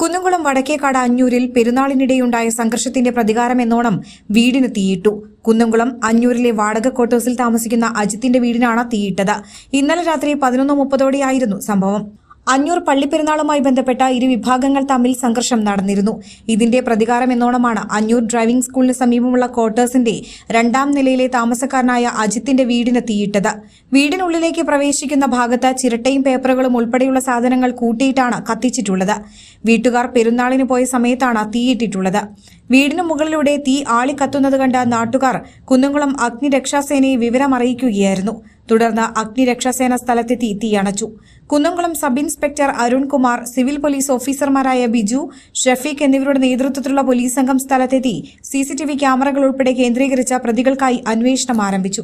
കുന്നംകുളം വടക്കേക്കാട് അഞ്ഞൂരിൽ പെരുന്നാളിനിടെയുണ്ടായ സംഘർഷത്തിന്റെ പ്രതികാരമെന്നോണം വീടിന് തീയിട്ടു. കുന്നംകുളം അഞ്ഞൂരിലെ വാടക ക്വാർട്ടേഴ്സിൽ താമസിക്കുന്ന അജിത്തിന്റെ വീടിനാണ് തീയിട്ടത്. ഇന്നലെ രാത്രി 11:30 സംഭവം. അഞ്ഞൂർ പള്ളിപ്പെരുന്നാളുമായി ബന്ധപ്പെട്ട ഇരുവിഭാഗങ്ങൾ തമ്മിൽ സംഘർഷം നടന്നിരുന്നു. ഇതിന്റെ പ്രതികാരമെന്നോണമാണ് അഞ്ഞൂർ ഡ്രൈവിംഗ് സ്കൂളിന് സമീപമുള്ള ക്വാർട്ടേഴ്സിന്റെ 2ാം നിലയിലെ താമസക്കാരനായ അജിത്തിന്റെ വീടിന് തീയിട്ടത്. വീടിനുള്ളിലേക്ക് പ്രവേശിക്കുന്ന ഭാഗത്ത് ചിരട്ടയും പേപ്പറുകളും ഉൾപ്പെടെയുള്ള സാധനങ്ങൾ കൂട്ടിയിട്ടാണ് കത്തിച്ചിട്ടുള്ളത്. വീട്ടുകാർ പെരുന്നാളിന് പോയ സമയത്താണ് തീയിട്ടിട്ടുള്ളത്. വീടിന് മുകളിലൂടെ തീ ആളിക്കത്തുന്നത് കണ്ട നാട്ടുകാർ കുന്നംകുളം അഗ്നിരക്ഷാസേനയെ വിവരമറിയിക്കുകയായിരുന്നു. തുടർന്ന് അഗ്നിരക്ഷാസേന സ്ഥലത്തെത്തി തീയണച്ചു. Kunnamkulam sub inspector Arunkumar, civil police ഓഫീസർമാരായ ബിജു, ഷഫീഖ് എന്നിവരുടെ നേതൃത്വത്തിലുള്ള പോലീസ് സംഘം സ്ഥലത്തെത്തി CCTV ക്യാമറകൾ ഉൾപ്പെടെ കേന്ദ്രീകരിച്ച പ്രതികൾക്കായി അന്വേഷണം ആരംഭിച്ചു.